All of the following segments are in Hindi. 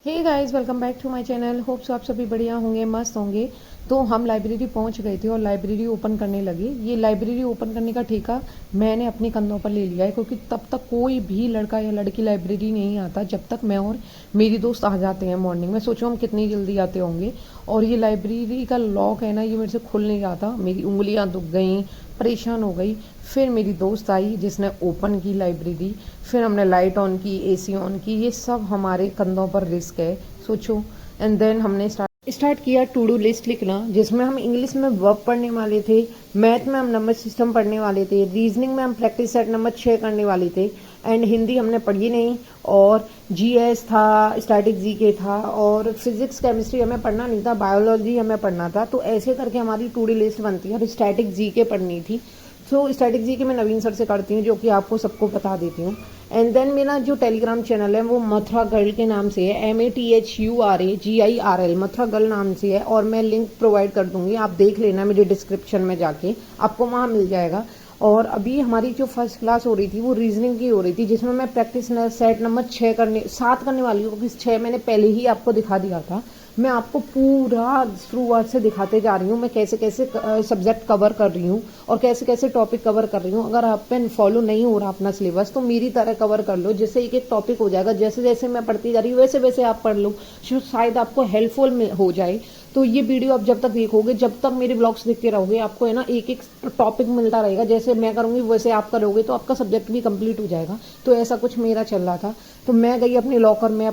Hey guys, welcome back to my channel. Hope so आप सभी बढ़िया होंगे, मस्त होंगे। तो हम लाइब्रेरी पहुंच गए थे और लाइब्रेरी ओपन करने लगे। ये लाइब्रेरी ओपन करने का ठेका मैंने अपने कंधों पर ले लिया है, क्योंकि तब तक कोई भी लड़का या लड़की लाइब्रेरी नहीं आता जब तक मैं और मेरी दोस्त आ जाते हैं मॉर्निंग में। सोचो हम कितनी जल्दी आते होंगे। और ये लाइब्रेरी का लॉक है ना, ये मेरे से खुल नहीं रहा था। मेरी उंगलियां दुख गई, परेशान हो गई। फिर मेरी दोस्त आई जिसने ओपन की लाइब्रेरी। फिर हमने लाइट ऑन की, एसी ऑन की। ये सब हमारे कंधों पर रिस्क है, सोचो। एंड देन हमने स्टार्ट किया टू डू लिस्ट लिखना, जिसमें हम इंग्लिश में वर्ब पढ़ने वाले थे, मैथ में हम नंबर सिस्टम पढ़ने वाले थे, रीजनिंग में हम प्रैक्टिस सेट नंबर 6 करने वाले थे, एंड हिंदी हमने पढ़ी नहीं। और जीएस था, स्टैटिक जीके था, और फिजिक्स केमिस्ट्री हमें पढ़ना नहीं था, बायोलॉजी हमें पढ़ना था। तो ऐसे करके हमारी टू डू लिस्ट बनती है। और स्टैटिक जीके पढ़नी थी। सो स्टैटिक जीके मैं नवीन सर से करती हूँ, जो कि आपको सबको बता देती हूँ। एंड देन मेरा जो टेलीग्राम चैनल है वो मथुरा गर्ल के नाम से है, MATHURAGIRL, मथुरा गर्ल नाम से है। और मैं लिंक प्रोवाइड कर दूंगी, आप देख लेना मेरे डिस्क्रिप्शन में जाके, आपको वहाँ मिल जाएगा। और अभी हमारी जो फर्स्ट क्लास हो रही थी वो रीजनिंग की हो रही थी, जिसमें मैं प्रैक्टिस सेट नंबर 7 करने वाली हूँ, क्योंकि 6 मैंने पहले ही आपको दिखा दिया था। मैं आपको पूरा शुरुआत से दिखाते जा रही हूँ, मैं कैसे कैसे सब्जेक्ट कवर कर रही हूँ और कैसे कैसे टॉपिक कवर कर रही हूँ। अगर आप पे फॉलो नहीं हो रहा अपना सिलेबस, तो मेरी तरह कवर कर लो, जिससे एक एक टॉपिक हो जाएगा। जैसे जैसे मैं पढ़ती जा रही हूँ वैसे वैसे आप पढ़ लो, शायद आपको हेल्पफुल हो जाए। तो ये वीडियो आप जब तक देखोगे, जब तक मेरे ब्लॉग्स देखते रहोगे, आपको है ना एक एक टॉपिक मिलता रहेगा। जैसे मैं करूंगी वैसे आप करोगे, तो आपका सब्जेक्ट भी कंप्लीट हो जाएगा। तो ऐसा कुछ मेरा चल रहा था। तो मैं गई अपने लॉकर में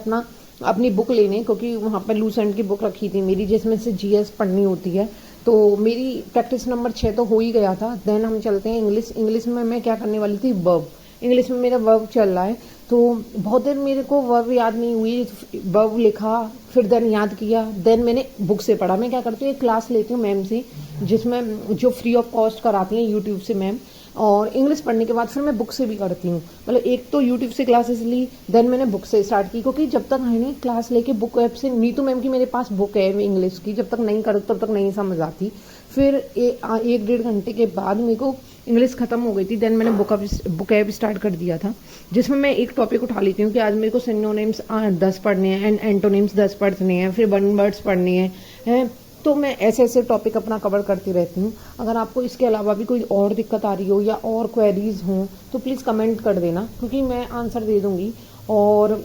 अपनी बुक लेने, क्योंकि वहाँ पर लूसेंट की बुक रखी थी मेरी, जिसमें से जीएस पढ़नी होती है। तो मेरी प्रैक्टिस नंबर 6 तो हो ही गया था। देन हम चलते हैं इंग्लिश में मैं क्या करने वाली थी, वर्ब। इंग्लिश में मेरा वर्ब चल रहा है। तो बहुत देर मेरे को वर्ब याद नहीं हुई, वर्ब लिखा, फिर देन याद किया, देन मैंने बुक से पढ़ा। मैं क्या करती हूँ, एक क्लास लेती हूँ मैम से, जिसमें जो फ्री ऑफ कॉस्ट कराती हैं यूट्यूब से मैम। और इंग्लिश पढ़ने के बाद फिर मैं बुक से भी करती हूँ। मतलब एक तो यूट्यूब से क्लासेस ली, देन मैंने बुक से स्टार्ट की, क्योंकि जब तक है नहीं क्लास लेके बुक ऐप से, नीतू मैम की मेरे पास बुक है इंग्लिश की, जब तक नहीं करो तब तक नहीं समझ आती। फिर 1-1.5 घंटे के बाद मेरे को इंग्लिश खत्म हो गई थी। देन मैंने बुक ऐप स्टार्ट कर दिया था, जिसमें मैं एक टॉपिक उठा लेती हूँ कि आज मेरे को सिनोनिम्स 10 पढ़ने हैं एंड एंटोनिम्स 10 पढ़ने हैं, फिर वन वर्ड्स पढ़ने हैं। तो मैं ऐसे ऐसे टॉपिक अपना कवर करती रहती हूँ। अगर आपको इसके अलावा भी कोई और दिक्कत आ रही हो या और क्वेरीज हों, तो प्लीज़ कमेंट कर देना, क्योंकि मैं आंसर दे दूँगी। और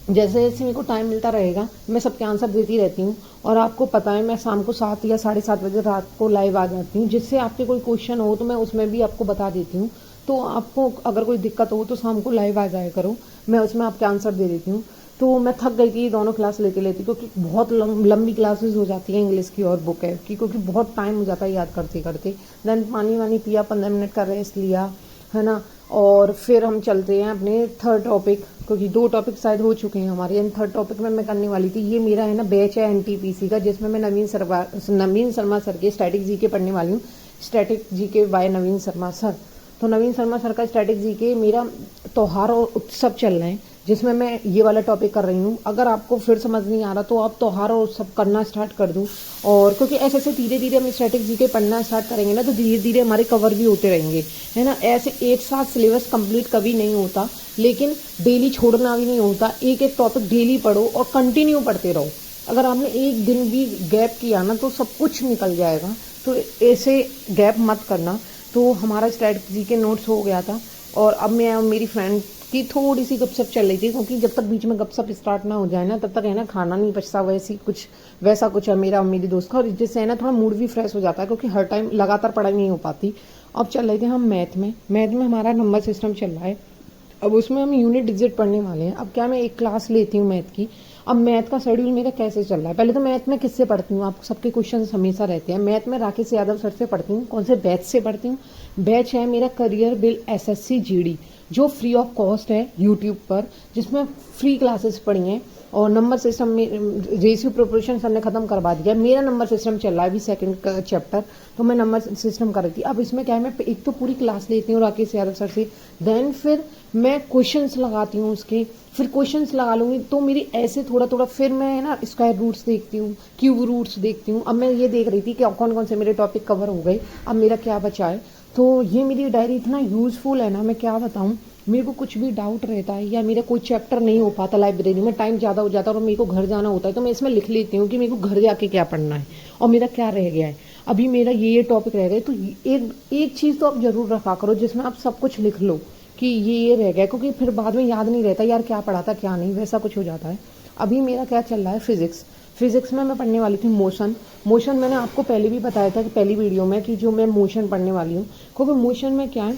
जैसे जैसे मेरे को टाइम मिलता रहेगा, मैं सबके आंसर देती रहती हूँ। और आपको पता है, मैं शाम को 7 या 7:30 बजे रात को लाइव आ जाती हूँ, जिससे आपके कोई क्वेश्चन हो तो मैं उसमें भी आपको बता देती हूँ। तो आपको अगर कोई दिक्कत हो तो शाम को लाइव आ जाया करो, मैं उसमें आपके आंसर दे देती हूँ। तो मैं थक गई थी दोनों क्लास लेते लेती, क्योंकि बहुत लंबी क्लासेस हो जाती हैं इंग्लिश की और बुक है की, क्योंकि बहुत टाइम हो जाता है याद करते करते। देन पानी वानी पिया, 15 मिनट का रेस्ट लिया, है ना। और फिर हम चलते हैं अपने थर्ड टॉपिक, क्योंकि 2 टॉपिक शायद हो चुके हैं हमारे। एंड थर्ड टॉपिक में मैं करने वाली थी, ये मेरा है ना बैच है एनटीपीसी का, जिसमें मैं नवीन शर्मा सर के स्टैटिक जीके पढ़ने वाली हूँ। Static GK by Naveen Sharma sir. तो नवीन शर्मा सर का स्टैटिक जीके मेरा त्योहार और उत्सव चल रहे हैं, जिसमें मैं ये वाला टॉपिक कर रही हूँ। अगर आपको फिर समझ नहीं आ रहा तो आप त्योहार और उत्सव करना स्टार्ट कर दूँ। और क्योंकि ऐसे ऐसे धीरे धीरे हम स्टैटिक जीके पढ़ना स्टार्ट करेंगे ना, तो धीरे धीरे हमारे कवर भी होते रहेंगे, है ना। ऐसे एक साथ सिलेबस कंप्लीट कभी नहीं होता, लेकिन डेली छोड़ना भी नहीं होता। एक एक टॉपिक डेली पढ़ो और कंटिन्यू पढ़ते रहो। अगर आपने एक दिन भी गैप किया ना, तो सब कुछ निकल जाएगा। तो ऐसे गैप मत करना। तो हमारा स्ट्रैटेजी के नोट्स हो गया था, और अब मैं और मेरी फ्रेंड की थोड़ी सी गपशप चल रही थी, क्योंकि जब तक बीच में गपशप स्टार्ट ना हो जाए ना, तब तक है ना खाना नहीं पचता। वैसा कुछ है मेरा और मेरी दोस्त का, और जिससे है ना थोड़ा मूड भी फ्रेश हो जाता है, क्योंकि हर टाइम लगातार पढ़ाई नहीं हो पाती। अब चल रहे थे हम मैथ में हमारा नंबर सिस्टम चल रहा है। अब उसमें हम यूनिट डिजिट पढ़ने वाले हैं। अब क्या, मैं एक क्लास लेती हूँ मैथ की। अब मैथ का शेड्यूल मेरा कैसे चल रहा है, पहले तो मैथ में किससे पढ़ती हूँ, आपको सबके क्वेश्चन हमेशा रहते हैं। मैथ में राकेश यादव सर से पढ़ती हूँ। कौन से बैच से पढ़ती हूँ, बैच है मेरा करियर बिल एसएससी जीडी, जो फ्री ऑफ कॉस्ट है यूट्यूब पर, जिसमें फ्री क्लासेस पढ़ी हैं। और नंबर सिस्टम में रेशियो प्रोपोर्शन सर ने खत्म करवा दिया। मेरा नंबर सिस्टम चल रहा है अभी सेकंड चैप्टर, तो मैं नंबर सिस्टम कर रही थी। अब इसमें क्या है, मैं एक तो पूरी क्लास लेती हूँ राकेश यादव सर से, देन फिर मैं क्वेश्चंस लगाती हूँ उसके, फिर क्वेश्चंस लगा लूंगी तो मेरी ऐसे थोड़ा थोड़ा, फिर मैं है ना स्क्वायर रूट्स देखती हूँ, क्यूब रूट्स देखती हूँ। अब मैं ये देख रही थी कि कौन कौन से मेरे टॉपिक कवर हो गए, अब मेरा क्या बचा है। तो ये मेरी डायरी इतना यूजफुल है ना, मैं क्या बताऊँ। मेरे को कुछ भी डाउट रहता है या मेरा कोई चैप्टर नहीं हो पाता लाइब्रेरी में, टाइम ज़्यादा हो जाता है और मेरे को घर जाना होता है, तो मैं इसमें लिख लेती हूँ कि मेरे को घर जाके क्या पढ़ना है और मेरा क्या रह गया है, अभी मेरा ये टॉपिक रह गए। तो एक चीज़ तो आप जरूर रखा करो जिसमें आप सब कुछ लिख लो कि ये रह गया, क्योंकि फिर बाद में याद नहीं रहता यार क्या पढ़ा था क्या नहीं, वैसा कुछ हो जाता है। अभी मेरा क्या चल रहा है, फिजिक्स में मैं पढ़ने वाली थी मोशन मैंने आपको पहले भी बताया था कि पहली वीडियो में कि जो मैं मोशन पढ़ने वाली हूँ, क्योंकि मोशन में क्या है,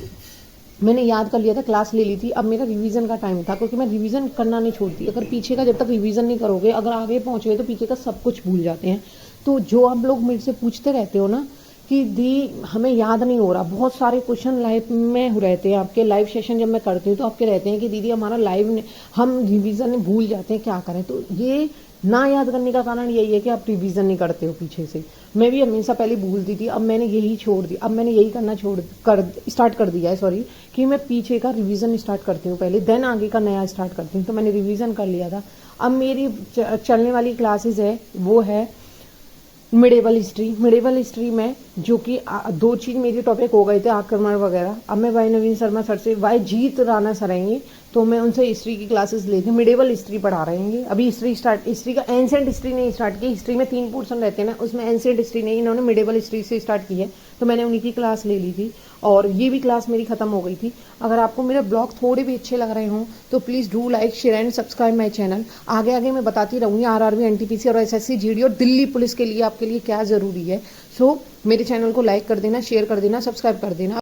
मैंने याद कर लिया था, क्लास ले ली थी, अब मेरा रिवीजन का टाइम था, क्योंकि मैं रिवीजन करना नहीं छोड़ती। अगर पीछे का जब तक रिवीजन नहीं करोगे, अगर आगे पहुंच गए तो पीछे का सब कुछ भूल जाते हैं। तो जो आप लोग मेरे से पूछते रहते हो ना कि दी हमें याद नहीं हो रहा, बहुत सारे क्वेश्चन लाइव में रहते हैं, आपके लाइव सेशन जब मैं करती हूँ तो आपके रहते हैं कि दीदी हमारा लाइव हम रिवीजन भूल जाते हैं, क्या करें। तो ये ना याद करने का कारण यही है कि आप रिवीजन नहीं करते हो पीछे से। मैं भी हमेशा पहले भूलती थी, अब मैंने यही छोड़ दिया, अब मैंने यही करना स्टार्ट कर दिया है, सॉरी, कि मैं पीछे का रिवीजन स्टार्ट करती हूँ पहले, देन आगे का नया स्टार्ट करती हूँ। तो मैंने रिवीजन कर लिया था। अब मेरी चलने वाली क्लासेस है वो है मिडेवल हिस्ट्री में, जो कि दो चीज मेरी टॉपिक हो गए थे, आक्रमण वगैरह। अब मैं भाई नवीन शर्मा सर से, भाई जीत राणा सर आएंगे, तो मैं उनसे हिस्ट्री की क्लासेस लेती हूँ, मिडेवल हिस्ट्री पढ़ा रहेंगे। अभी हिस्ट्री का एंशिएंट हिस्ट्री नहीं स्टार्ट की, हिस्ट्री में 3 पोर्शन रहते हैं ना, उसमें एंशिएंट हिस्ट्री नहीं, इन्होंने मिडेवल हिस्ट्री से स्टार्ट की है, तो मैंने उन्हीं की क्लास ले ली थी और ये भी क्लास मेरी खत्म हो गई थी। अगर आपको मेरे ब्लॉग थोड़े भी अच्छे लग रहे हों तो please do like share and subscribe my channel. आगे आगे मैं बताती रहूँगी आरआरबी, एनटीपीसी और एसएससी जीडी और दिल्ली पुलिस के लिए आपके लिए क्या ज़रूरी है। सो मेरे चैनल को लाइक कर देना, शेयर कर देना, सब्सक्राइब कर देना।